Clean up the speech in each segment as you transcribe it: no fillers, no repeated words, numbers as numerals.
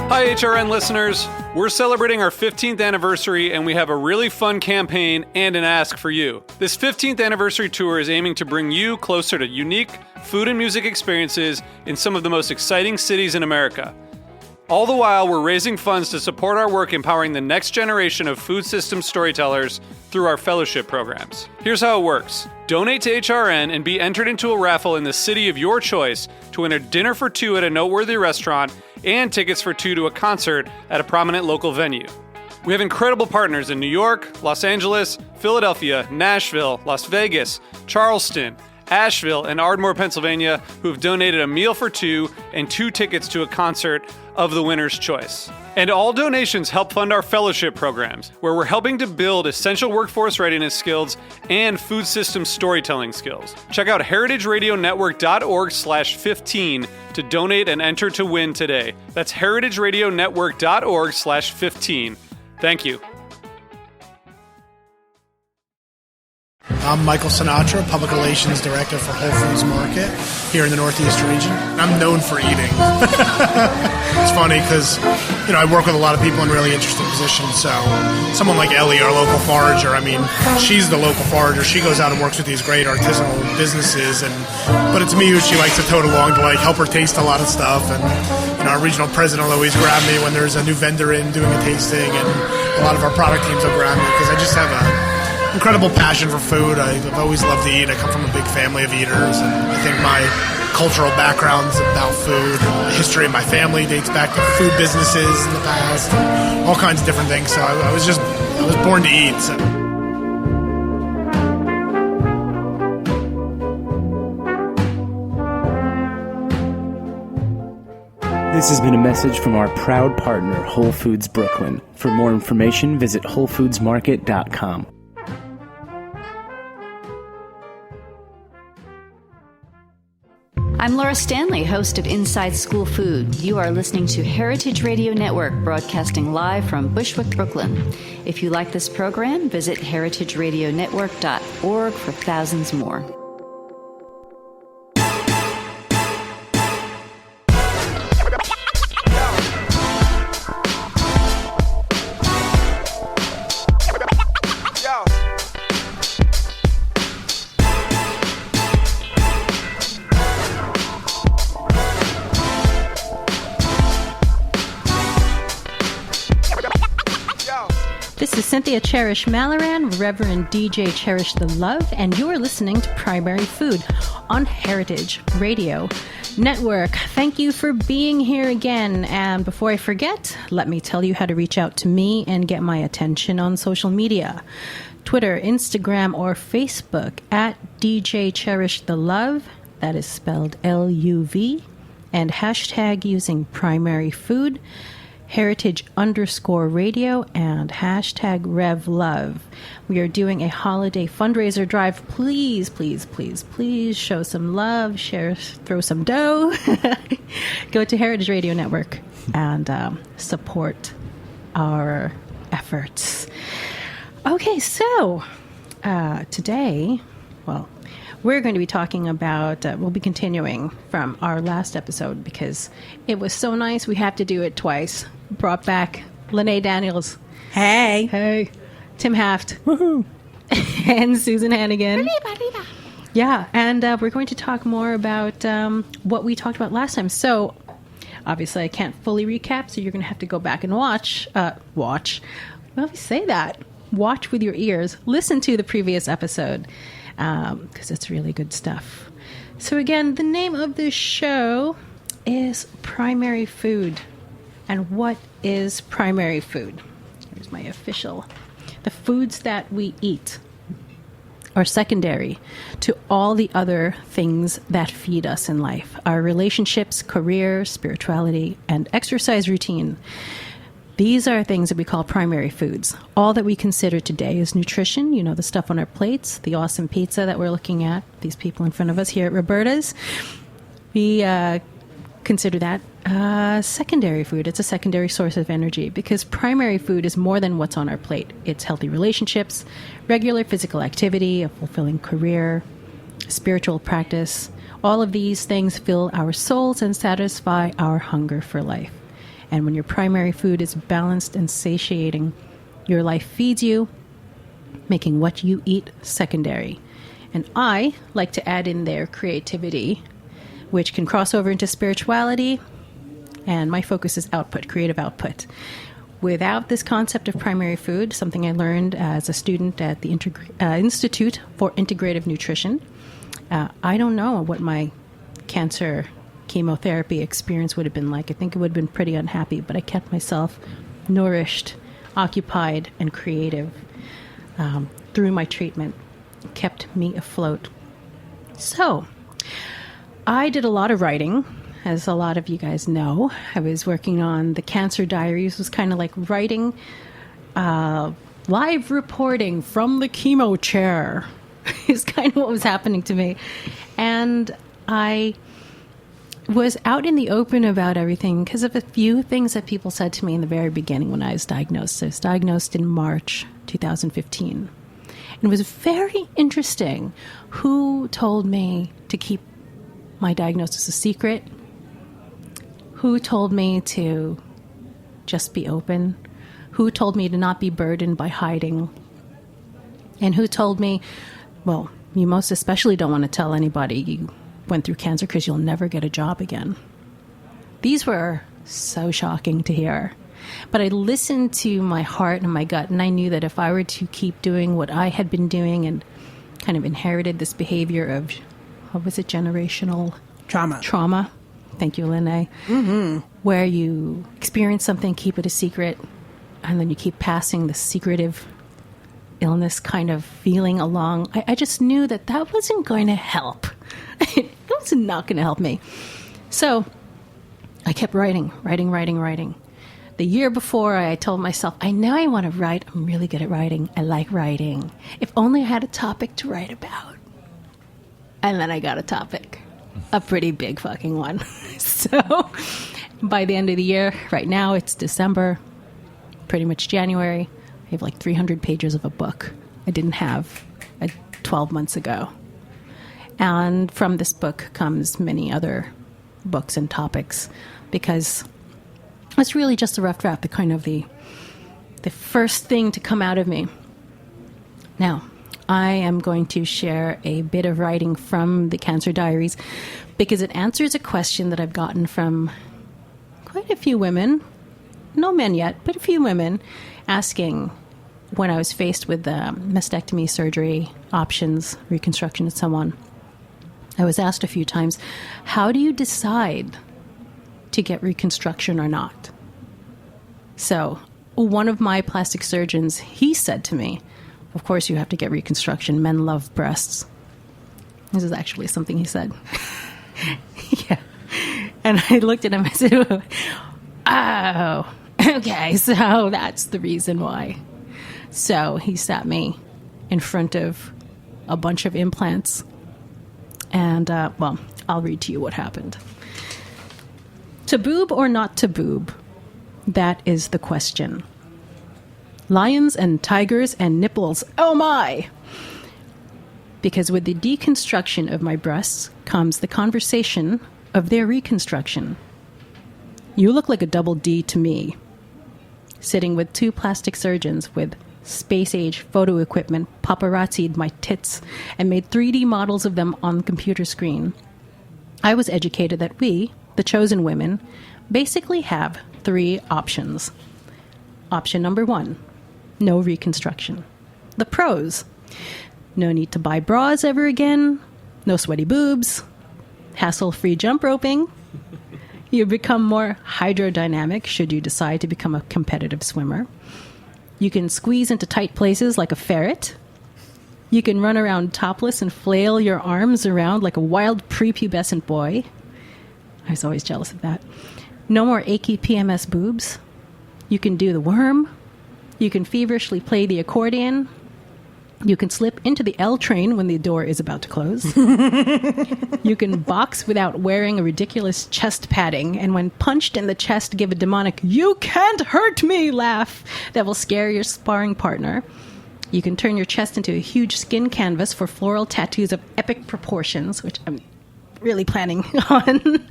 Hi, HRN listeners. We're celebrating our 15th anniversary, and we have a really fun campaign and an ask for you. This 15th anniversary tour is aiming to bring you closer to unique food and music experiences in some of the most exciting cities in America. All the while, we're raising funds to support our work empowering the next generation of food systems storytellers through our fellowship programs. Here's how it works. Donate to HRN and be entered into a raffle in the city of your choice to win a dinner for two at a noteworthy restaurant and tickets for two to a concert at a prominent local venue. We have incredible partners in New York, Los Angeles, Philadelphia, Nashville, Las Vegas, Charleston, Asheville, and Ardmore, Pennsylvania, who have donated a meal for two and two tickets to a concert of the winner's choice. And all donations help fund our fellowship programs, where we're helping to build essential workforce readiness skills and food system storytelling skills. Check out heritageradionetwork.org/15 to donate and enter to win today. That's heritageradionetwork.org/15. Thank you. I'm Michael Sinatra, Public Relations Director for Whole Foods Market here in the Northeast region. I'm known for eating. It's funny because, I work with a lot of people in really interesting positions. So someone like Ellie, our local forager, she's the local forager. She goes out and works with these great artisanal businesses. But it's me who she likes to tote along to help her taste a lot of stuff. And, our regional president will always grab me when there's a new vendor in doing a tasting. And a lot of our product teams will grab me because I just have a incredible passion for food. I've always loved to eat. I come from a big family of eaters, and I think my cultural background's about food. The history of my family dates back to food businesses in the past, and all kinds of different things. So I was born to eat. So. This has been a message from our proud partner, Whole Foods Brooklyn. For more information, visit WholeFoodsMarket.com. I'm Laura Stanley, host of Inside School Food. You are listening to Heritage Radio Network, broadcasting live from Bushwick, Brooklyn. If you like this program, visit heritageradionetwork.org for thousands more. This is Cynthia Cherish Malloran, Reverend DJ Cherish the Love, and you are listening to Primary Food on Heritage Radio Network. Thank you for being here again. And before I forget, let me tell you how to reach out to me and get my attention on social media. Twitter, Instagram, or Facebook at DJ Cherish the Love. That is spelled LUV. And hashtag using Primary Food, Heritage_radio, and hashtag RevLove. We are doing a holiday fundraiser drive. Please, please, please, please show some love, throw some dough. Go to Heritage Radio Network and support our efforts. Okay, so today, we're going to be talking about, we'll be continuing from our last episode because it was so nice we have to do it twice. Brought back Lene Daniels. Hey. Hey. Tim Haft. Woohoo. And Susan Hannigan. Yeah, and we're going to talk more about what we talked about last time. So, obviously, I can't fully recap, so you're going to have to go back and watch. Watch. Well, we say that. Watch with your ears. Listen to the previous episode. Because it's really good stuff. So again, the name of this show is Primary Food. And what is primary food? Here's my official. The foods that we eat are secondary to all the other things that feed us in life. Our relationships, career, spirituality, and exercise routine. These are things that we call primary foods. All that we consider today is nutrition, the stuff on our plates, the awesome pizza that we're looking at, these people in front of us here at Roberta's. We consider that secondary food. It's a secondary source of energy because primary food is more than what's on our plate. It's healthy relationships, regular physical activity, a fulfilling career, spiritual practice. All of these things fill our souls and satisfy our hunger for life. And when your primary food is balanced and satiating, your life feeds you, making what you eat secondary. And I like to add in there creativity, which can cross over into spirituality. And my focus is output, creative output. Without this concept of primary food, something I learned as a student at the Institute for Integrative Nutrition, I don't know what my cancer chemotherapy experience would have been like. I think it would have been pretty unhappy, but I kept myself nourished, occupied, and creative through my treatment. It kept me afloat. So, I did a lot of writing. As a lot of you guys know, I was working on the Cancer Diaries. It was kind of like writing live reporting from the chemo chair is kind of what was happening to me. And I was out in the open about everything because of a few things that people said to me in the very beginning when I was diagnosed. I was diagnosed in March 2015. And it was very interesting who told me to keep my diagnosis a secret, who told me to just be open, who told me to not be burdened by hiding, and who told me, well, you most especially don't want to tell anybody you went through cancer because you'll never get a job again. These were so shocking to hear. But I listened to my heart and my gut, and I knew that if I were to keep doing what I had been doing and kind of inherited this behavior of, what was it, generational trauma. Thank you, Lene. Mm-hmm. Where you experience something, keep it a secret, and then you keep passing the secretive illness kind of feeling along. I just knew that that wasn't going to help. It was not going to help me. So I kept writing. The year before, I told myself, I know I want to write. I'm really good at writing. I like writing. If only I had a topic to write about. And then I got a topic. A pretty big fucking one. So by the end of the year, right now it's December, pretty much January, I have like 300 pages of a book I didn't have 12 months ago. And from this book comes many other books and topics, because it's really just a rough draft, the kind of the first thing to come out of me. Now, I am going to share a bit of writing from the Cancer Diaries because it answers a question that I've gotten from quite a few women, no men yet, but a few women, asking when I was faced with mastectomy surgery options, reconstruction, and so on. I was asked a few times, how do you decide to get reconstruction or not? So one of my plastic surgeons, he said to me, of course you have to get reconstruction. Men love breasts. This is actually something he said. Yeah. And I looked at him and said, oh, okay, so that's the reason why. So he sat me in front of a bunch of implants. And, well, I'll read to you what happened. To boob or not to boob? That is the question. Lions and tigers and nipples, oh my! Because with the deconstruction of my breasts comes the conversation of their reconstruction. You look like a double D to me. Sitting with two plastic surgeons with space-age photo equipment paparazzi'd my tits and made 3D models of them on the computer screen. I was educated that we, the chosen women, basically have 3 options. Option number 1, no reconstruction. The pros: no need to buy bras ever again, no sweaty boobs, hassle-free jump roping. You become more hydrodynamic should you decide to become a competitive swimmer. You can squeeze into tight places like a ferret. You can run around topless and flail your arms around like a wild prepubescent boy. I was always jealous of that. No more achy PMS boobs. You can do the worm. You can feverishly play the accordion. You can slip into the L train when the door is about to close. You can box without wearing a ridiculous chest padding, and when punched in the chest, give a demonic "you can't hurt me" laugh that will scare your sparring partner. You can turn your chest into a huge skin canvas for floral tattoos of epic proportions, which I'm really planning on.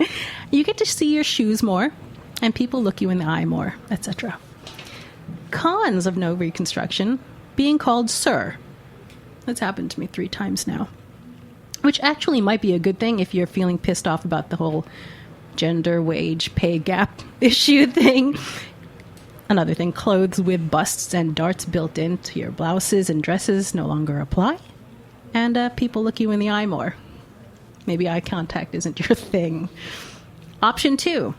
You get to see your shoes more. and people look you in the eye more, etc. Cons of no reconstruction: being called sir. That's happened to me 3 times now, which actually might be a good thing if you're feeling pissed off about the whole gender wage pay gap issue thing. Another thing, clothes with busts and darts built into your blouses and dresses no longer apply. And people look you in the eye more. Maybe eye contact isn't your thing. Option 2,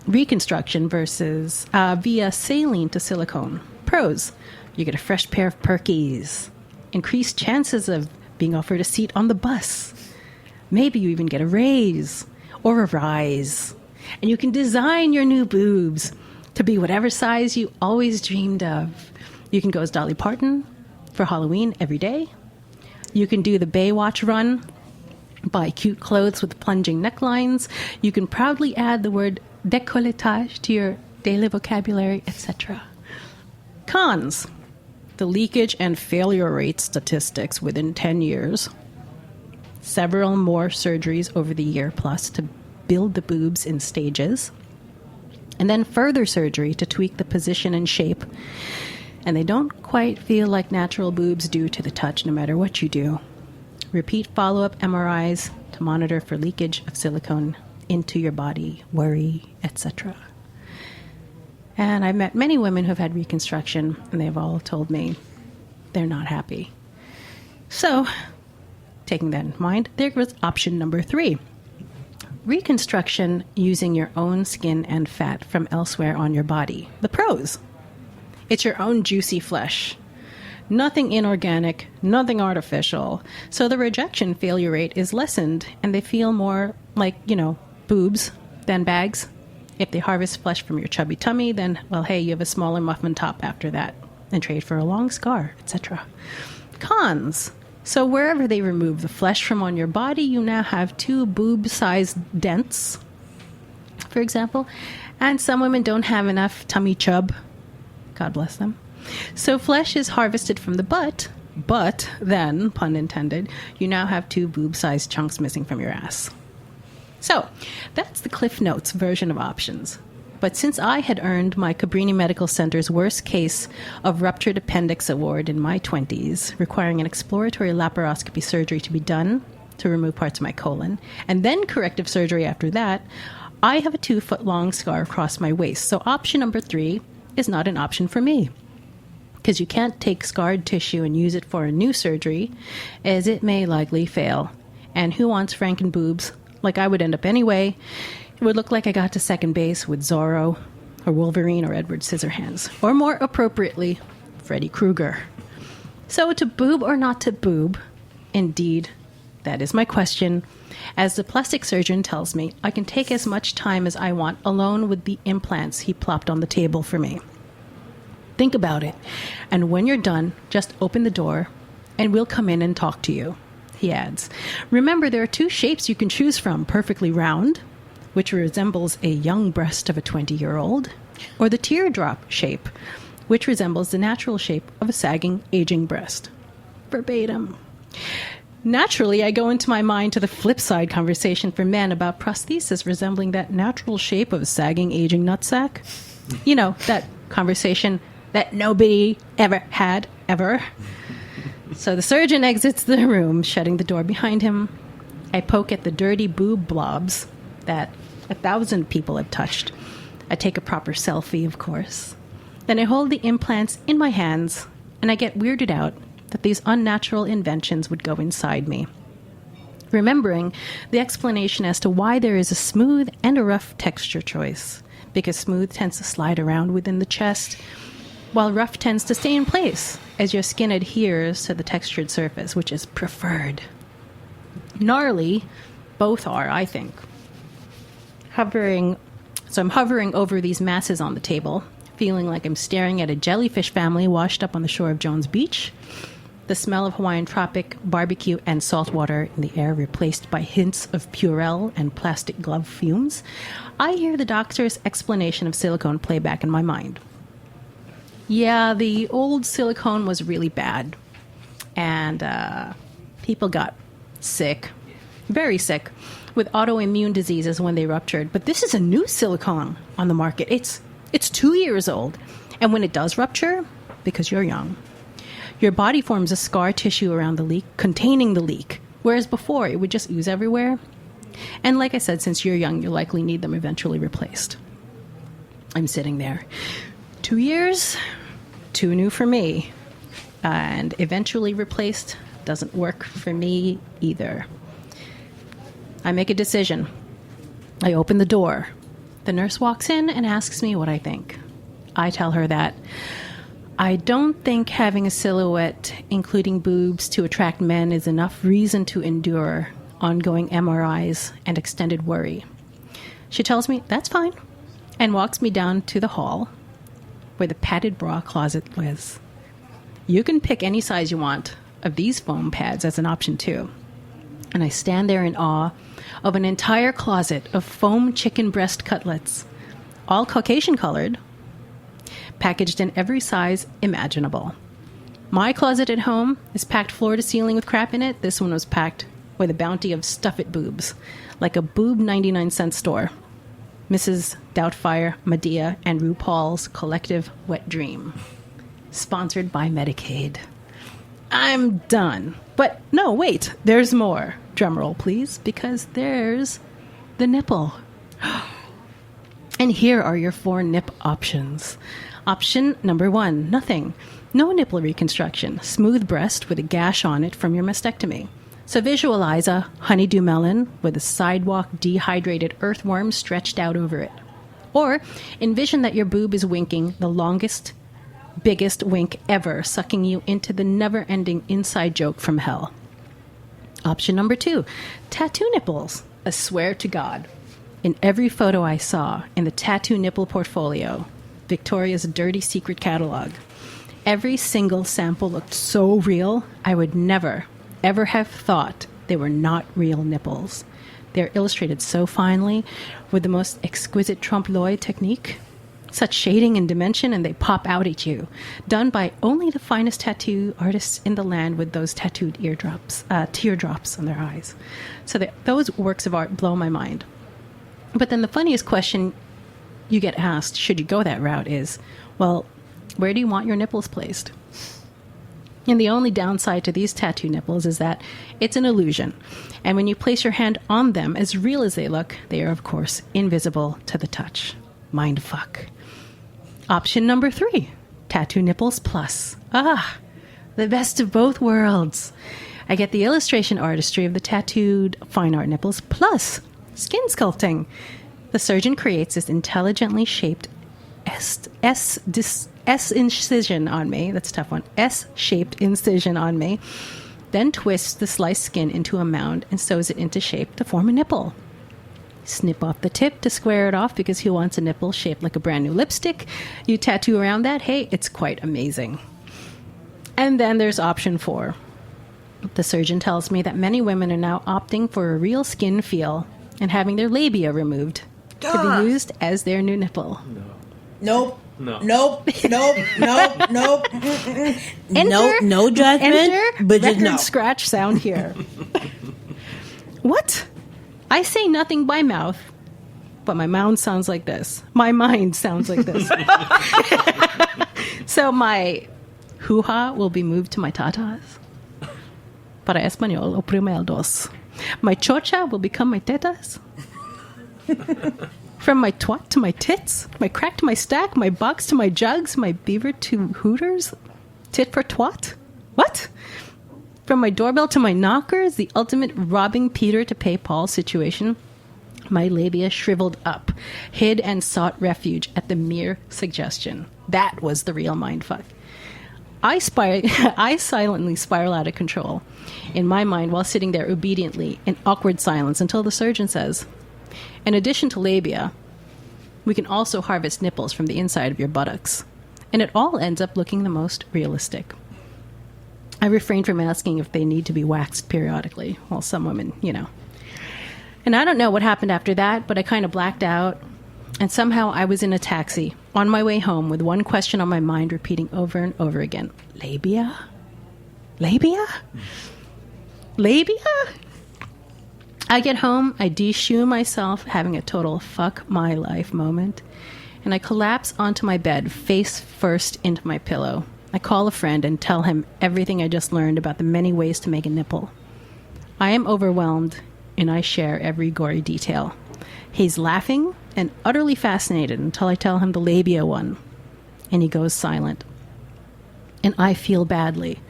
reconstruction versus via saline to silicone. Pros: you get a fresh pair of perkies, increased chances of being offered a seat on the bus. Maybe you even get a raise or a rise. And you can design your new boobs to be whatever size you always dreamed of. You can go as Dolly Parton for Halloween every day. You can do the Baywatch run, buy cute clothes with plunging necklines. You can proudly add the word décolletage to your daily vocabulary, etc. Cons: the leakage and failure rate statistics within 10 years. Several more surgeries over the year plus to build the boobs in stages. And then further surgery to tweak the position and shape. And they don't quite feel like natural boobs do to the touch, no matter what you do. Repeat follow-up MRIs to monitor for leakage of silicone into your body, worry, etc. And I've met many women who've had reconstruction, and they've all told me they're not happy. So, taking that in mind, there was option number 3. Reconstruction using your own skin and fat from elsewhere on your body. The pros: it's your own juicy flesh. Nothing inorganic, nothing artificial. So the rejection failure rate is lessened, and they feel more like, boobs than bags. If they harvest flesh from your chubby tummy, then, well, hey, you have a smaller muffin top after that, and trade for a long scar, etc. Cons: so wherever they remove the flesh from on your body, you now have 2 boob-sized dents, for example, and some women don't have enough tummy chub. God bless them. So flesh is harvested from the butt, but then, pun intended, you now have 2 boob-sized chunks missing from your ass. So that's the Cliff Notes version of options. But since I had earned my Cabrini Medical Center's worst case of ruptured appendix award in my 20s, requiring an exploratory laparoscopy surgery to be done to remove parts of my colon, and then corrective surgery after that, I have a 2-foot-long scar across my waist. So option number 3 is not an option for me, because you can't take scarred tissue and use it for a new surgery, as it may likely fail. And who wants Franken boobs, like I would end up anyway? It would look like I got to second base with Zorro, or Wolverine, or Edward Scissorhands. Or more appropriately, Freddy Krueger. So to boob or not to boob? Indeed, that is my question. As the plastic surgeon tells me, I can take as much time as I want alone with the implants he plopped on the table for me. Think about it, and when you're done, just open the door, and we'll come in and talk to you, he adds. Remember, there are 2 shapes you can choose from: perfectly round, which resembles a young breast of a 20-year-old, or the teardrop shape, which resembles the natural shape of a sagging, aging breast. Verbatim. Naturally, I go into my mind to the flip side conversation for men about prosthesis resembling that natural shape of a sagging, aging nutsack. You know, that conversation that nobody ever had, ever. So the surgeon exits the room, shutting the door behind him. I poke at the dirty boob blobs that 1,000 people have touched. I take a proper selfie, of course. Then I hold the implants in my hands, and I get weirded out that these unnatural inventions would go inside me. Remembering the explanation as to why there is a smooth and a rough texture choice, because smooth tends to slide around within the chest, while rough tends to stay in place as your skin adheres to the textured surface, which is preferred. Gnarly, both are, I think. I'm hovering over these masses on the table, feeling like I'm staring at a jellyfish family washed up on the shore of Jones Beach. The smell of Hawaiian tropic, barbecue, and salt water in the air replaced by hints of Purell and plastic glove fumes. I hear the doctor's explanation of silicone play back in my mind. Yeah, the old silicone was really bad, and people got sick very sick, with autoimmune diseases when they ruptured. But this is a new silicone on the market. It's 2 years old. And when it does rupture, because you're young, your body forms a scar tissue around the leak, containing the leak. Whereas before, it would just ooze everywhere. And like I said, since you're young, you'll likely need them eventually replaced. I'm sitting there. 2 years, too new for me. And eventually replaced doesn't work for me either. I make a decision. I open the door. The nurse walks in and asks me what I think. I tell her that I don't think having a silhouette, including boobs, to attract men is enough reason to endure ongoing MRIs and extended worry. She tells me that's fine and walks me down to the hall where the padded bra closet was. You can pick any size you want of these foam pads as an option too. And I stand there in awe of an entire closet of foam chicken breast cutlets, all Caucasian colored, packaged in every size imaginable. My closet at home is packed floor to ceiling with crap in it. This one was packed with a bounty of stuff-it boobs, like a boob 99-cent store. Mrs. Doubtfire, Medea, and RuPaul's collective wet dream. Sponsored by Medicaid. I'm done. But no, wait, there's more. Drumroll, please, because there's the nipple. And here are your 4 nip options. Option number 1, nothing. No nipple reconstruction. Smooth breast with a gash on it from your mastectomy. So visualize a honeydew melon with a sidewalk dehydrated earthworm stretched out over it. Or envision that your boob is winking the longest, biggest wink ever, sucking you into the never-ending inside joke from hell. Option number 2, tattoo nipples. I swear to God, in every photo I saw in the tattoo nipple portfolio, Victoria's dirty secret catalog, every single sample looked so real, I would never, ever have thought they were not real nipples. They're illustrated so finely with the most exquisite trompe-l'oeil technique, such shading and dimension, and they pop out at you. Done by only the finest tattoo artists in the land with those tattooed teardrops on their eyes. So those works of art blow my mind. But then the funniest question you get asked, should you go that route, is, well, where do you want your nipples placed? And the only downside to these tattoo nipples is that it's an illusion. And when you place your hand on them, as real as they look, they are, of course, invisible to the touch. Mind fuck. Option number 3, tattoo nipples plus. The best of both worlds. I get the illustration artistry of the tattooed fine art nipples plus skin sculpting. The surgeon creates this intelligently shaped S incision on me. That's a tough one. S-shaped incision on me. Then twists the sliced skin into a mound and sews it into shape to form a nipple. Snip off the tip to square it off because he wants a nipple shaped like a brand new lipstick. You tattoo around that. Hey, it's quite amazing. And then there's option 4. The surgeon tells me that many women are now opting for a real skin feel and having their labia removed to be used as their new nipple. Nope. No. Nope. Nope. Nope. Nope. Enter, no judgment. Enter but just record no. scratch sound here. What? I say nothing by mouth, but my mind sounds like this. My mind sounds like this. So my hoo-ha will be moved to my tatas. Para español, oprime el dos. My chocha will become my tetas. From my twat to my tits, my crack to my stack, my box to my jugs, my beaver to Hooters, tit for twat. What? From my doorbell to my knockers, the ultimate robbing Peter to pay Paul situation, my labia shriveled up, hid and sought refuge at the mere suggestion. That was the real mindfuck. I silently spiral out of control in my mind while sitting there obediently in awkward silence until the surgeon says, in addition to labia, we can also harvest nipples from the inside of your buttocks. And it all ends up looking the most realistic. I refrain from asking if they need to be waxed periodically. Well, some women, And I don't know what happened after that, but I kind of blacked out. And somehow I was in a taxi on my way home with one question on my mind repeating over and over again. Labia? Labia? Labia? I get home, I de-shoe myself, having a total fuck my life moment, and I collapse onto my bed, face first into my pillow. I call a friend and tell him everything I just learned about the many ways to make a nipple. I am overwhelmed, and I share every gory detail. He's laughing and utterly fascinated until I tell him the labia one, and he goes silent. And I feel badly,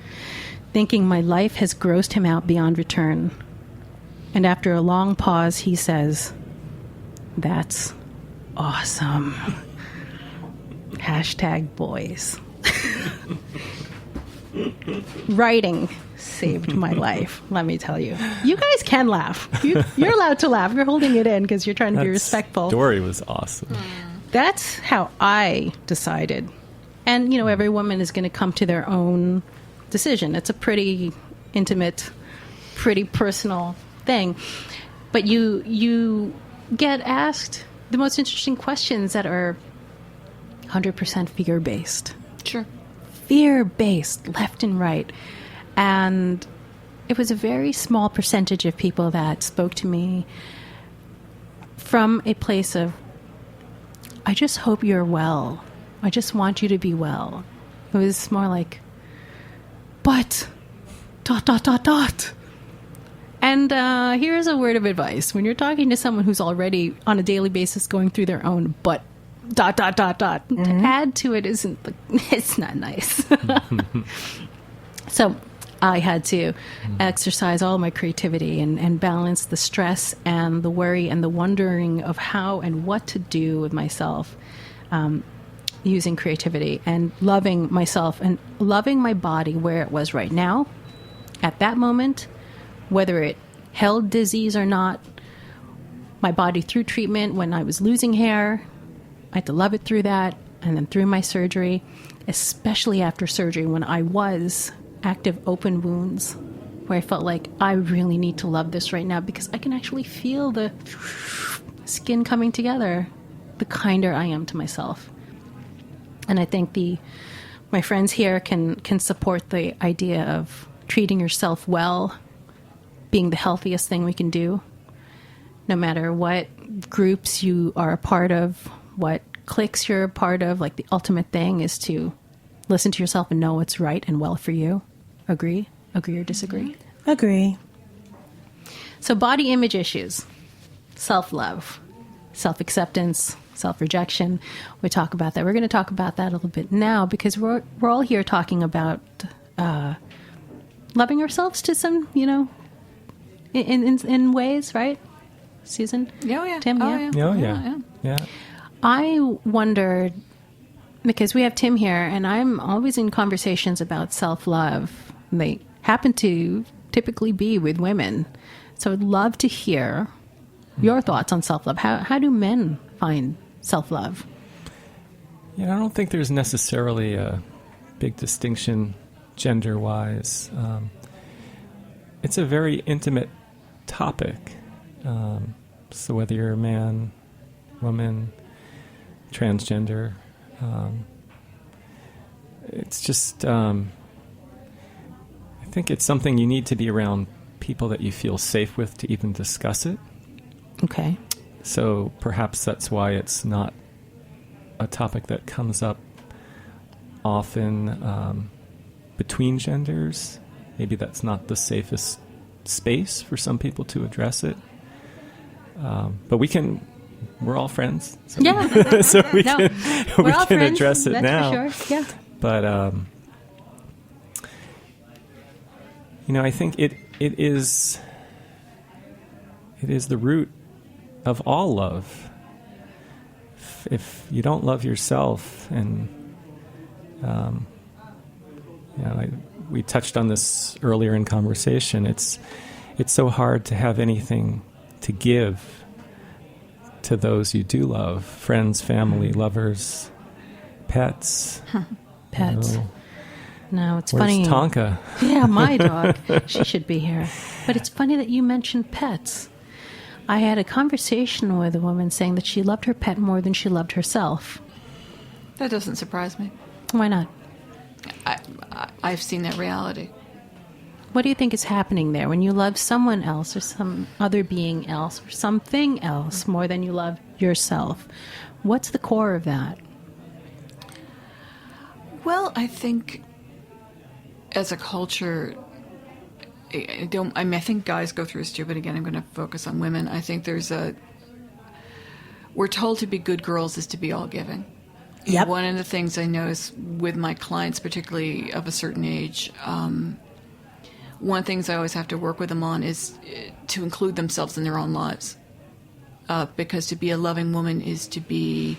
thinking my life has grossed him out beyond return. And after a long pause, he says, "That's awesome." #boys. Writing saved my life, let me tell you. You guys can laugh. You're allowed to laugh. You're holding it in because you're trying to be respectful. That story was awesome. That's how I decided. And, every woman is going to come to their own decision. It's a pretty intimate, pretty personal thing. But you get asked the most interesting questions that are 100% fear-based. Sure. Fear-based, left and right. And it was a very small percentage of people that spoke to me from a place of, I just hope you're well. I just want you to be well. It was more like, but, ... And here's a word of advice. When you're talking to someone who's already on a daily basis going through their own but ... to add to it it's not nice. So I had to exercise all my creativity and balance the stress and the worry and the wondering of how and what to do with myself, using creativity and loving myself and loving my body where it was right now, at that moment, whether it held disease or not. My body through treatment when I was losing hair, I had to love it through that, and then through my surgery, especially after surgery when I was active open wounds, where I felt like I really need to love this right now because I can actually feel the skin coming together, the kinder I am to myself. And I think my friends here can support the idea of treating yourself well, being the healthiest thing we can do, no matter what groups you are a part of, what cliques you're a part of. Like, the ultimate thing is to listen to yourself and know what's right and well for you. Agree? Agree or disagree? Agree. So body image issues, self-love, self-acceptance, self-rejection. We talk about that. We're going to talk about that a little bit now because we're all here talking about loving ourselves to some, in ways, right? Susan? Oh, yeah. Tim? Oh, yeah. yeah. Oh, yeah. Yeah. I wondered, because we have Tim here, and I'm always in conversations about self-love. They happen to typically be with women. So I'd love to hear your thoughts on self-love. How do men find self-love? I don't think there's necessarily a big distinction gender-wise. It's a very intimate topic. So whether you're a man, woman, transgender, it's just, I think it's something you need to be around people that you feel safe with to even discuss it. Okay. So perhaps that's why it's not a topic that comes up often between genders. Maybe that's not the safest space for some people to address it. But we're all friends. So Yeah. so we No, can, we're we all can friends, address it that's now. for sure. Yeah. But, I think it is the root of all love. If you don't love yourself, and we touched on this earlier in conversation, it's so hard to have anything to give to those you do love, friends, family, lovers, pets. Pets. No, it's Where's funny. Tonka? Yeah, my dog. She should be here. But it's funny that you mentioned pets. I had a conversation with a woman saying that she loved her pet more than she loved herself. That doesn't surprise me. Why not? I've seen that reality. What do you think is happening there when you love someone else or some other being else or something else more than you love yourself? What's the core of that? Well, I think as a culture, I think guys go through this too, but again, I'm going to focus on women. I think we're told to be good girls is to be all giving. Yep. One of the things I notice with my clients, particularly of a certain age, one of the things I always have to work with them on is to include themselves in their own lives. Because to be a loving woman is to be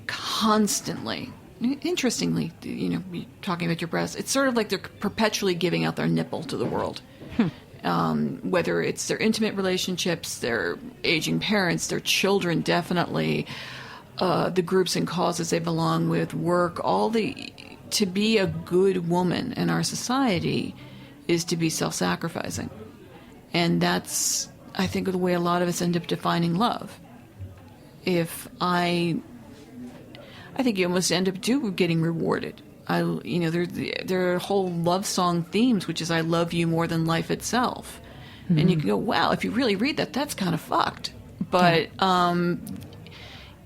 constantly, interestingly, talking about your breasts, it's sort of like they're perpetually giving out their nipple to the world. Whether it's their intimate relationships, their aging parents, their children, definitely, the groups and causes they belong with, work, to be a good woman in our society is to be self-sacrificing. And that's, I think, the way a lot of us end up defining love. I think you almost end up getting rewarded. There are whole love song themes, which is I love you more than life itself. Mm-hmm. And you can go, wow, if you really read that, that's kind of fucked. But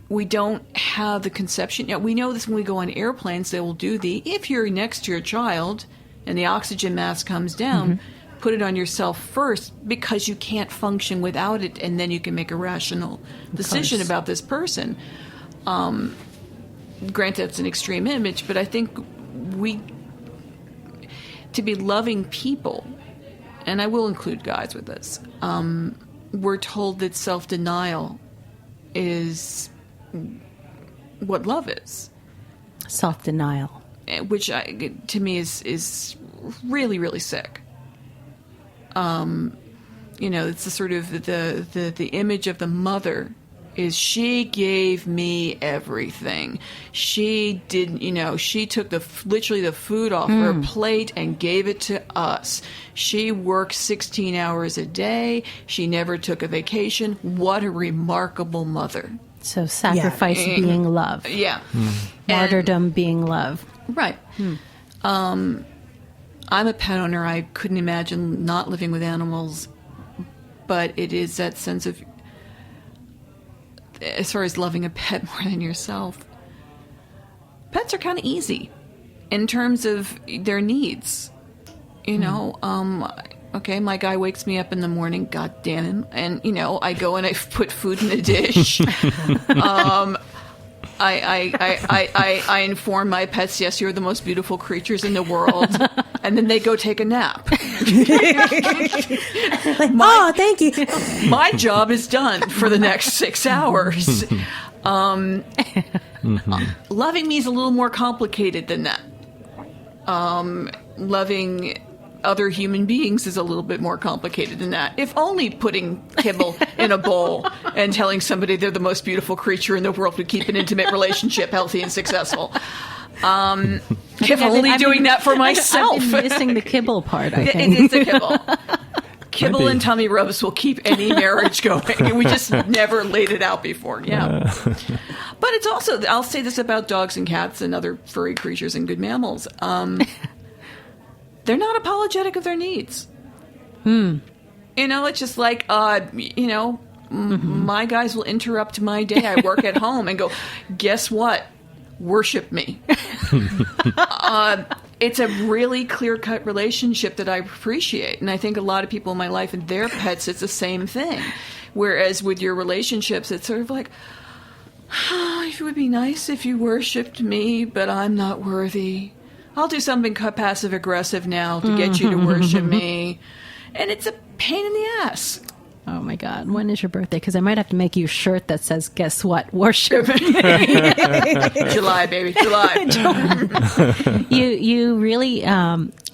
we don't have the conception. We know this when we go on airplanes, they will do if you're next to your child and the oxygen mask comes down, put it on yourself first because you can't function without it, and then you can make a rational decision about this person. Granted, it's an extreme image, but I think to be loving people, and I will include guys with this, we're told that self-denial is what love is. Self-denial. Which to me is really, really sick. It's the sort of the image of the mother is she gave me everything. She didn't, she took literally the food off her plate and gave it to us. She worked 16 hours a day. She never took a vacation. What a remarkable mother. So sacrifice being love. Yeah. Martyrdom being love. Right. I'm a pet owner. I couldn't imagine not living with animals, but it is that sense of, as far as loving a pet more than yourself, pets are kind of easy in terms of their needs. Okay, my guy wakes me up in the morning, God damn him, and, I go and I put food in the dish. I inform my pets, yes, you're the most beautiful creatures in the world, and then they go take a nap. Thank you. My job is done for the next 6 hours. Loving me is a little more complicated than that. Loving other human beings is a little bit more complicated than that. If only putting kibble in a bowl and telling somebody they're the most beautiful creature in the world would keep an intimate relationship healthy and successful. If only doing that for myself. I've been missing the kibble part, I think. It's a kibble. Kibble and tummy rubs will keep any marriage going. We just never laid it out before. Yeah. But it's also, I'll say this about dogs and cats and other furry creatures and good mammals. They're not apologetic of their needs. It's just like, my guys will interrupt my day. I work at home and go, guess what? Worship me. It's a really clear-cut relationship that I appreciate. And I think a lot of people in my life and their pets, it's the same thing. Whereas with your relationships, it's sort of like, it would be nice if you worshipped me, but I'm not worthy. I'll do something passive-aggressive now to get you to worship me. And it's a pain in the ass. Oh, my God. When is your birthday? Because I might have to make you a shirt that says, guess what? Worship. July, baby. July. You really,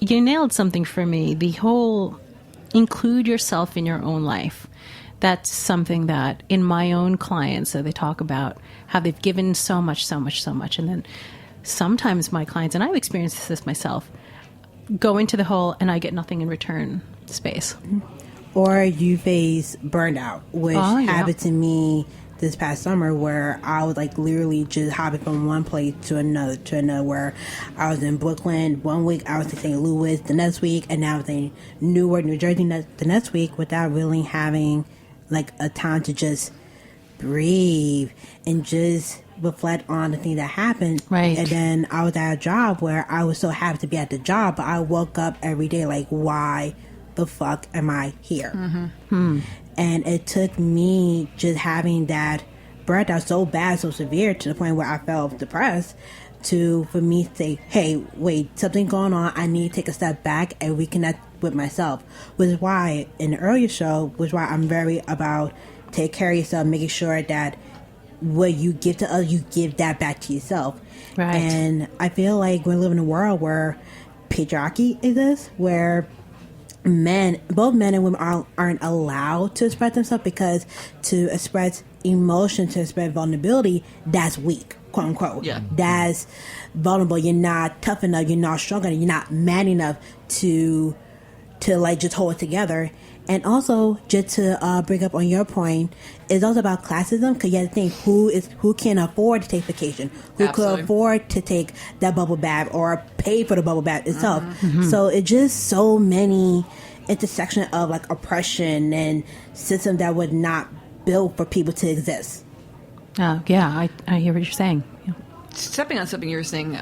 you nailed something for me. The whole include yourself in your own life. That's something that in my own clients, they talk about how they've given so much. And then sometimes my clients, and I've experienced this myself, go into the whole and I get nothing in return space. Or you face burnout, which happened to me this past summer where I was like literally just hopping from one place to another, where I was in Brooklyn one week, I was in St. Louis the next week, and now I was in Newark, New Jersey the next week, without really having like a time to just breathe and just reflect on the thing that happened. Right. And then I was at a job where I was so happy to be at the job, but I woke up every day like, why the fuck am I here? And it took me just having that breath that was so bad, so severe, to the point where I felt depressed, for me to say, hey, wait, something's going on. I need to take a step back and reconnect with myself. Which is why in the earlier show, I'm very about take care of yourself, making sure that what you give to others, you give that back to yourself. Right. And I feel like we live in a world where patriarchy exists, where both men and women aren't allowed to express themselves, because to express emotion, to express vulnerability, that's weak, quote unquote. Yeah. That's vulnerable. You're not tough enough. You're not strong enough. You're not man enough to like just hold it together. And also, just to bring up on your point, it's also about classism, because you have to think who can afford to take vacation, who Absolutely. could afford to take that bubble bath or pay for the bubble bath itself. So it's just so many intersection of like oppression and systems that would not build for people to exist. Yeah, I hear what you're saying. Yeah. Stepping on something you were saying,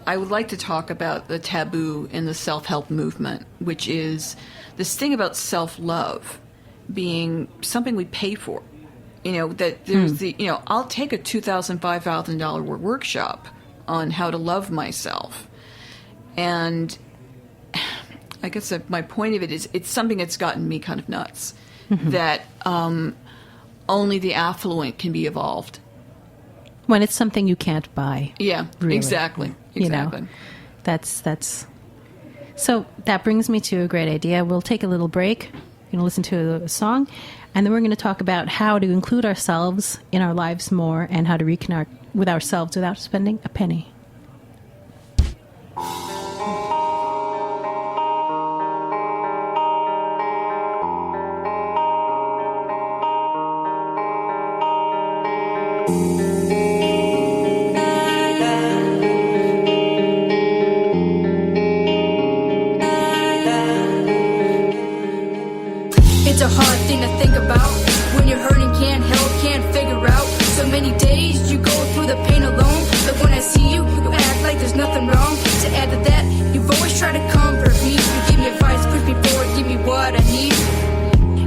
I would like to talk about the taboo in the self-help movement, which is this thing about self-love being something we pay for. You know, that there's I'll take a $2,000, $5,000 workshop on how to love myself. And I guess my point of it is it's something that's gotten me kind of nuts, that only the affluent can be evolved. When it's something you can't buy. Yeah, really. exactly. You know, that's so that brings me to a great idea. We'll take a little break. We're going to listen to a song, and then we're going to talk about how to include ourselves in our lives more, and how to reconnect with ourselves without spending a penny. It's a hard thing to think about when you're hurting, can't help, can't figure out. So many days you go through the pain alone, but when I see you, you act like there's nothing wrong. To add to that, you've always tried to comfort me. You give me advice, push me forward, give me what I need.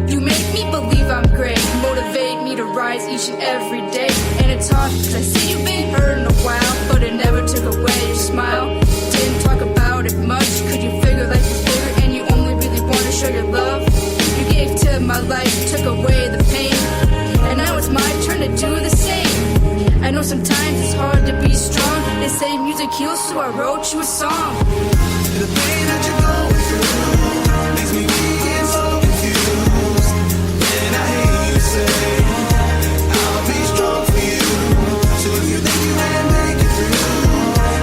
You make me believe I'm great, motivate me to rise each and every day. And it's hard because I see you've been hurting a while, but it never took away your smile. Didn't talk about it much, could you figure life is bigger and you only really want to show your love? You gave to my life, took away the pain, and now it's my turn to do the same. I know sometimes it's hard to be strong. They say music heals, so I wrote you a song. The pain that you're going through makes me weak and so confused. And I hear you say, I'll be strong for you. So if you think you can make it through,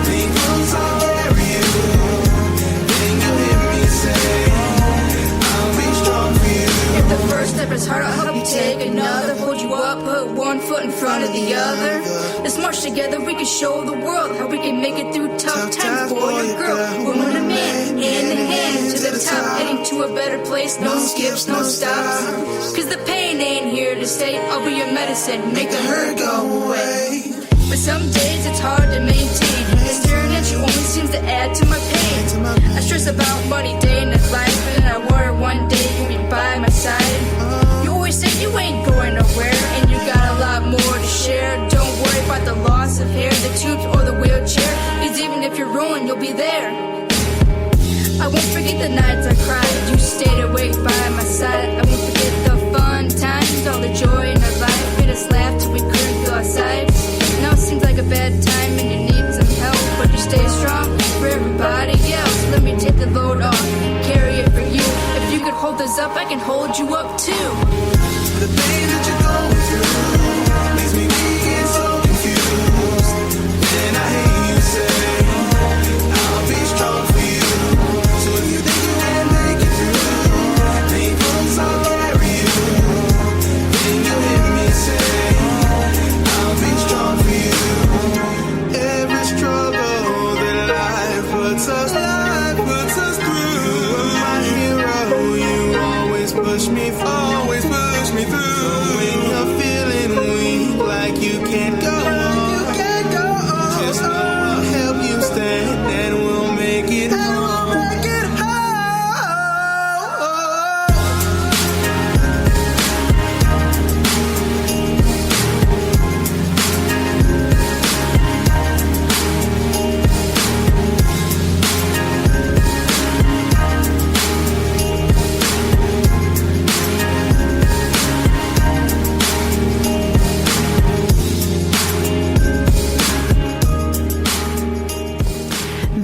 be close, I'll carry you. Then you hear me say, I'll be strong for you. If the first step is hard, I'll help you take another. Hold you up, put one foot in front of the other. Let's march together, we can show the world how we can make it through tough times. Boy or girl, woman or man, hand in hand to the top, heading to a better place. No skips, no stops, cause the pain ain't here to stay. I'll be your medicine, make the hurt go away. But some days it's hard to maintain. This staring at you only seems to add to my pain. I stress about money day and life, and I worry one day you'll be by my side. You always say you ain't going nowhere, and you got a lot more to share. Don't worry about the loss of hair, the tubes or the wheelchair, cause even if you're ruined, you'll be there. I won't forget the nights I cried, you stayed awake by my side. I won't forget the fun times, all the joy in our life. We just laughed till we couldn't feel our sides. Now it seems like a bad time and you need some help, but you stay strong for everybody else. Let me take the load off, carry it for you. If you could hold us up, I can hold you up too. The pain that you're going through makes me weak and so confused. And I hear you say, I'll be strong for you. So if you think you can make it through, be close, I'll carry you. Then you hear me say,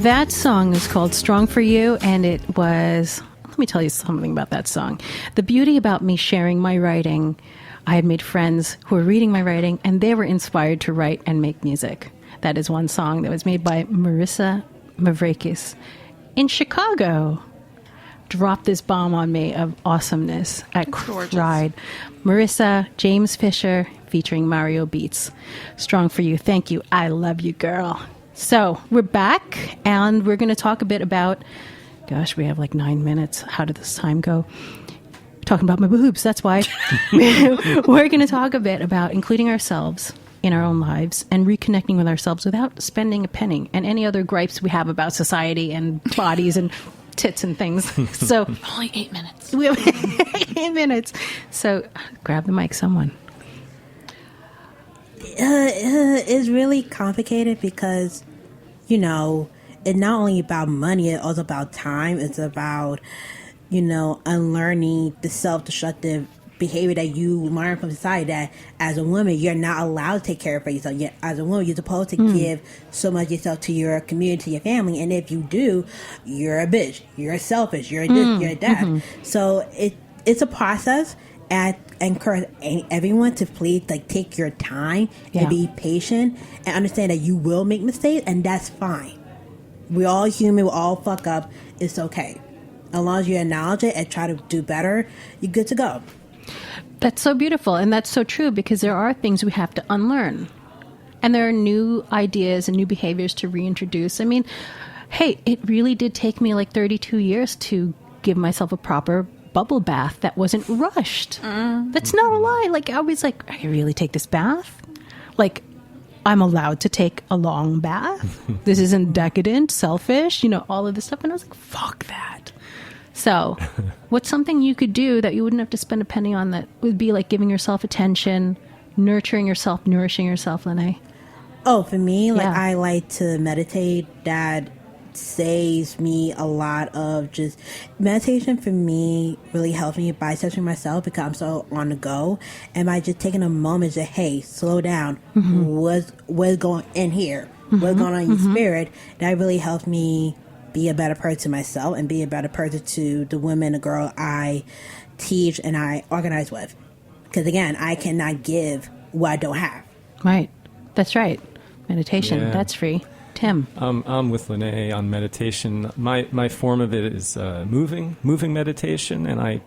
That song is called Strong for You, and it was, let me tell you something about that song. The beauty about me sharing my writing, I had made friends who were reading my writing, and they were inspired to write and make music. That is one song that was made by Marissa Mavrakis in Chicago. Dropped this bomb on me of awesomeness. I cried. Marissa, James Fisher, featuring Mario Beats. Strong for You. Thank you. I love you, girl. So we're back, and we're going to talk a bit about, gosh, we have like 9 minutes. How did this time go? Talking about my boobs, that's why. We're going to talk a bit about including ourselves in our own lives and reconnecting with ourselves without spending a penny, and any other gripes we have about society and bodies and tits and things. So Only 8 minutes. we have 8 minutes. So grab the mic, someone. It's really complicated because, you know, it's not only about money, it's also about time. It's about, you know, unlearning the self-destructive behavior that you learn from society, that as a woman, you're not allowed to take care of yourself. Yet, as a woman, you're supposed to give so much yourself to your community, to your family. And if you do, you're a bitch. You're selfish. You're this, you're that. So it's a process. And I encourage everyone to please take your time and be patient and understand that you will make mistakes, and that's fine. We're all human. We all fuck up. It's okay. As long as you acknowledge it and try to do better, you're good to go. That's so beautiful, and that's so true, because there are things we have to unlearn. And there are new ideas and new behaviors to reintroduce. I mean, hey, it really did take me like 32 years to give myself a proper bubble bath that wasn't rushed. That's not a lie. Like, I was like, I really take this bath? Like, I'm allowed to take a long bath? This isn't decadent, selfish, you know, all of this stuff. And I was like, fuck that. So what's something you could do that you wouldn't have to spend a penny on, that would be like giving yourself attention, nurturing yourself, nourishing yourself, Lene? Oh, for me, I like to meditate. That saves me a lot of just meditation. For me, really helps me by centering myself, because I'm so on the go, and by just taking a moment to, hey, slow down. What's going in here? What's going on in your spirit? That really helps me be a better person to myself and be a better person to the women, the girl I teach and I organize with. Because again, I cannot give what I don't have. Right. That's right. Meditation. That's free. Tim. I'm with Lene on meditation. My form of it is moving meditation, and I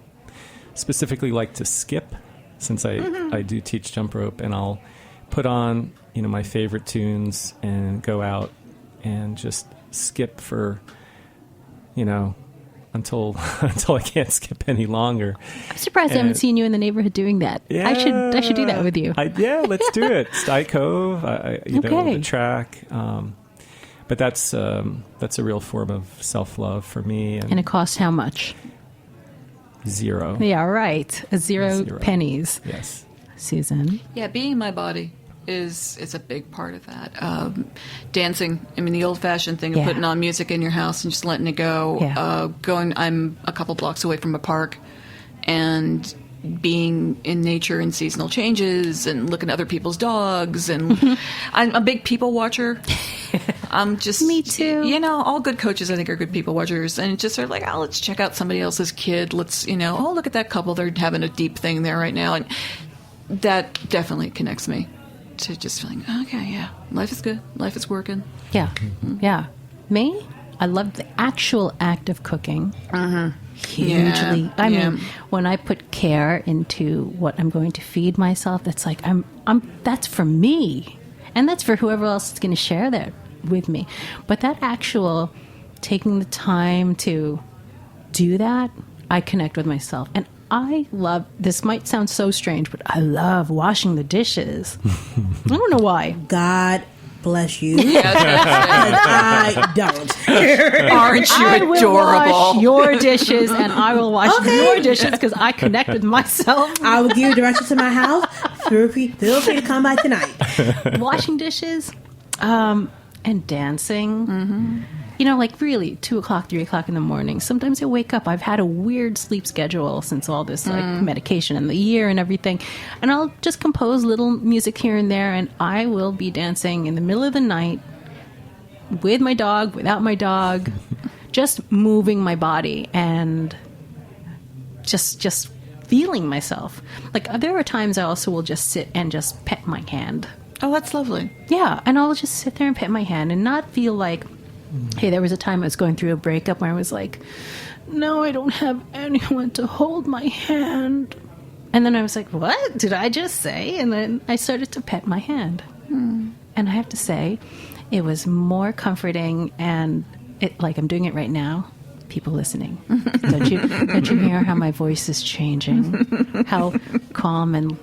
specifically like to skip, since I do teach jump rope, and I'll put on, you know, my favorite tunes and go out and just skip for, you know, until I can't skip any longer. I'm surprised I haven't seen you in the neighborhood doing that. Yeah, I should do that with you. Let's do it. Sty Cove, know, the track. But that's a real form of self-love for me. And it costs how much? 0. Yeah, right. Zero pennies. Yes. Susan? Yeah, being in my body is a big part of that. Dancing, I mean, the old-fashioned thing of putting on music in your house and just letting it go. I'm a couple blocks away from a park, and being in nature and seasonal changes and looking at other people's dogs. And I'm a big people watcher. I'm just... Me too. You know, all good coaches, I think, are good people watchers. And just sort of like, let's check out somebody else's kid. Let's, you know, look at that couple. They're having a deep thing there right now. And that definitely connects me to just feeling, okay, yeah, life is good. Life is working. Yeah. Yeah. Me? I love the actual act of cooking. Hugely. I mean, when I put care into what I'm going to feed myself, that's like, that's for me. And that's for whoever else is going to share that with me. But that actual taking the time to do that, I connect with myself. And I love, this might sound so strange, but I love washing the dishes. I don't know why. God bless you. I don't. Aren't you adorable? I will wash your dishes, and I will wash your dishes, because I connect with myself. I will give you directions to my house. Feel free to come by tonight. Washing dishes, and dancing. You know, like really 2 o'clock, 3 o'clock in the morning. Sometimes I wake up. I've had a weird sleep schedule since all this like medication and the year and everything. And I'll just compose little music here and there, and I will be dancing in the middle of the night with my dog, without my dog, just moving my body and just feeling myself. Like, there are times I also will just sit and just pet my hand. Oh, that's lovely. Yeah, and I'll just sit there and pet my hand and not feel like, hey, there was a time I was going through a breakup where I was like, no, I don't have anyone to hold my hand. And then I was like, what did I just say? And then I started to pet my hand. And I have to say, it was more comforting, and like I'm doing it right now. People listening, don't you hear how my voice is changing? How calm and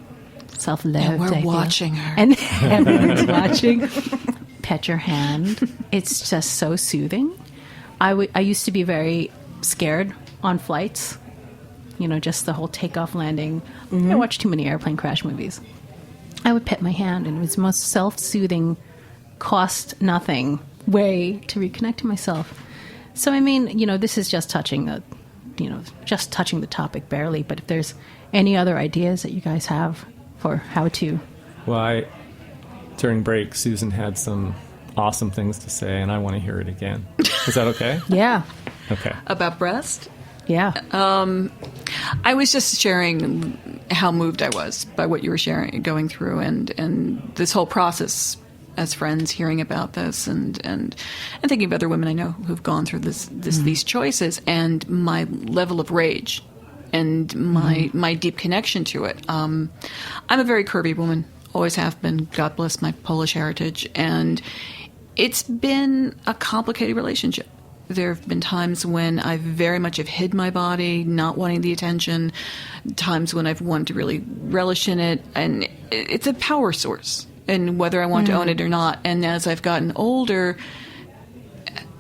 self-loved And we're I feel. watching her. And everyone's watching. Pet your hand. It's just so soothing. I used to be very scared on flights. You know, just the whole takeoff, landing. I watched too many airplane crash movies. I would pet my hand, and it was the most self-soothing, cost nothing way to reconnect to myself. So, I mean, you know, this is just touching the topic barely. But if there's any other ideas that you guys have for how to... Well, during break, Susan had some awesome things to say, and I want to hear it again. Is that okay? Yeah. Okay. About breast? Yeah. I was just sharing how moved I was by what you were going through, and this whole process as friends, hearing about this, and thinking of other women I know who've gone through these choices, and my level of rage, and my deep connection to it. I'm a very curvy woman, always have been. God bless my Polish heritage, and it's been a complicated relationship. There have been times when I very much have hid my body, not wanting the attention, times when I've wanted to really relish in it, and it's a power source, and whether I want to own it or not. And as I've gotten older,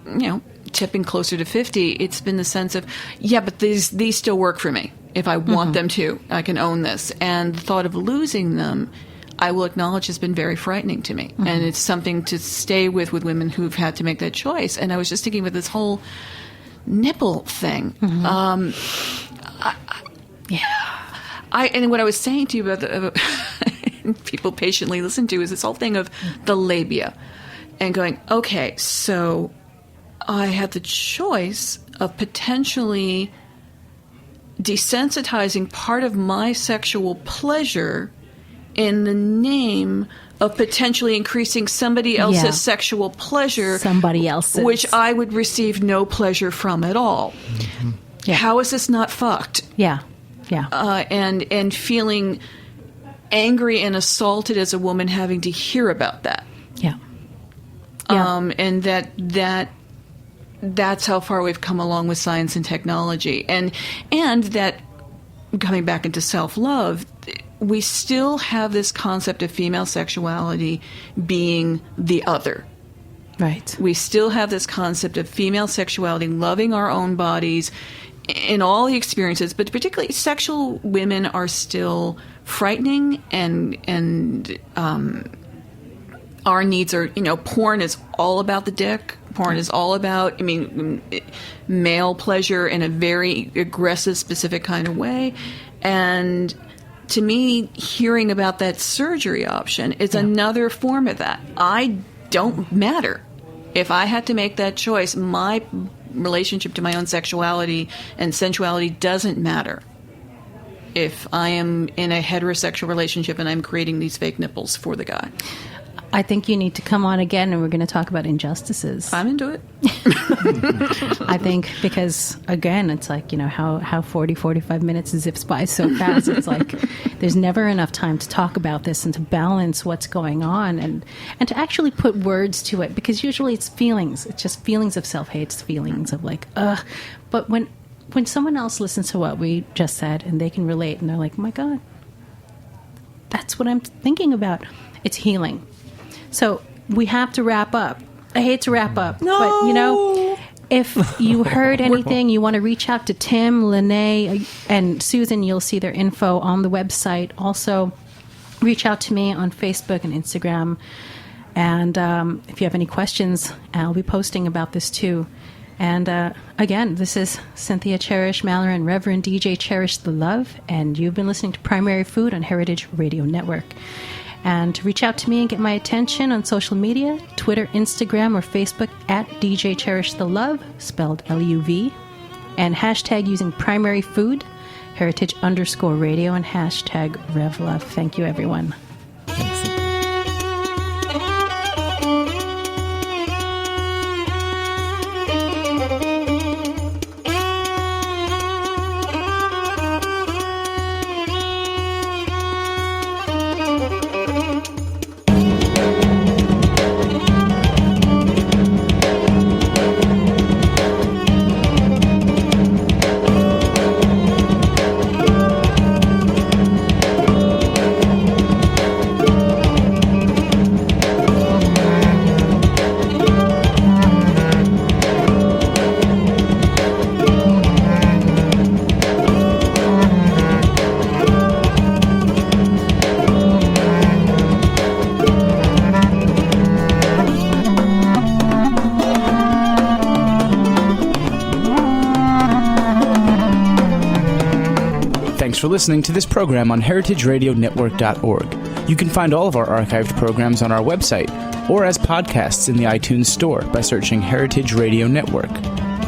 you know, tipping closer to 50, it's been the sense of, yeah, but these still work for me. If I want them to, I can own this. And the thought of losing them, I will acknowledge, has been very frightening to me. And it's something to stay with women who've had to make that choice. And I was just thinking about this whole nipple thing. And what I was saying to you about people patiently listen to is this whole thing of the labia and going, okay, so I had the choice of potentially desensitizing part of my sexual pleasure in the name of potentially increasing somebody else's sexual pleasure. Somebody else's. Which I would receive no pleasure from at all. Yeah. How is this not fucked? Yeah. Yeah. And feeling angry and assaulted as a woman having to hear about that. Yeah. And that's how far we've come along with science and technology. And that, coming back into self-love, we still have this concept of female sexuality being the other. Right. We still have this concept of female sexuality, loving our own bodies in all the experiences, but particularly sexual women are still frightening, and our needs are, you know, porn is all about the dick. Porn is all about, male pleasure in a very aggressive, specific kind of way. And to me, hearing about that surgery option is another form of that. I don't matter. If I had to make that choice, my relationship to my own sexuality and sensuality doesn't matter. If I am in a heterosexual relationship and I'm creating these fake nipples for the guy. I think you need to come on again, and we're going to talk about injustices. I'm into it. I think because, again, it's like, you know, how 45 minutes zips by so fast. It's like there's never enough time to talk about this and to balance what's going on and to actually put words to it, because usually it's feelings. It's just feelings of self-hate. It's feelings of like, ugh. But when someone else listens to what we just said and they can relate and they're like, oh my God, that's what I'm thinking about. It's healing. So we have to wrap up. I hate to wrap up, but, you know, if you heard anything, you want to reach out to Tim, Lene, and Susan, you'll see their info on the website. Also, reach out to me on Facebook and Instagram. And if you have any questions, I'll be posting about this too. And again, this is Cynthia Cherish Maller and Reverend DJ Cherish the Love, and you've been listening to Primary Food on Heritage Radio Network. And to reach out to me and get my attention on social media, Twitter, Instagram, or Facebook at DJ Cherish the Love, spelled L-U-V, and hashtag using primary food, heritage_radio, and hashtag RevLove. Thank you, everyone. Thanks for listening to this program on heritageradionetwork.org. You can find all of our archived programs on our website or as podcasts in the iTunes Store by searching Heritage Radio Network.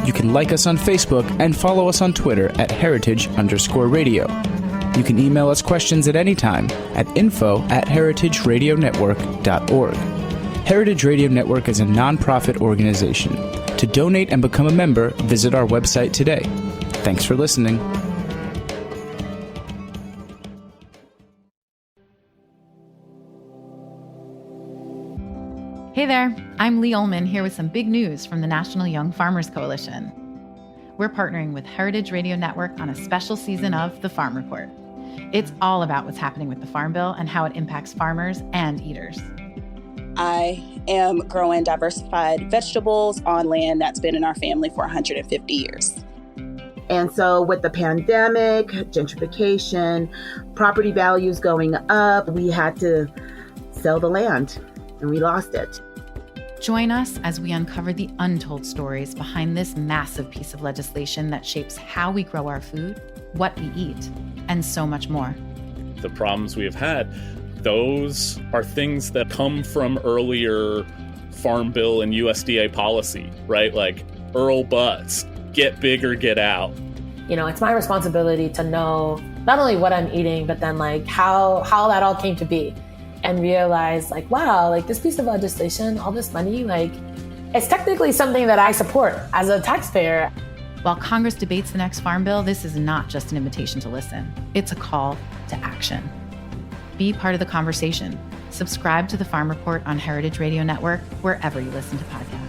You can like us on Facebook and follow us on Twitter at heritage_radio. You can email us questions at any time at info@heritageradionetwork.org. Heritage Radio Network is a nonprofit organization. To donate and become a member, visit our website today. Thanks for listening. Hey there, I'm Lee Ullman here with some big news from the National Young Farmers Coalition. We're partnering with Heritage Radio Network on a special season of The Farm Report. It's all about what's happening with the Farm Bill and how it impacts farmers and eaters. I am growing diversified vegetables on land that's been in our family for 150 years. And so with the pandemic, gentrification, property values going up, we had to sell the land and we lost it. Join us as we uncover the untold stories behind this massive piece of legislation that shapes how we grow our food, what we eat, and so much more. The problems we have had, those are things that come from earlier Farm Bill and USDA policy, right? Like Earl Butts, get big or get out. You know, it's my responsibility to know not only what I'm eating, but then like how that all came to be. And realize like, wow, like this piece of legislation, all this money, like it's technically something that I support as a taxpayer. While Congress debates the next Farm Bill, this is not just an invitation to listen. It's a call to action. Be part of the conversation. Subscribe to the Farm Report on Heritage Radio Network, wherever you listen to podcasts.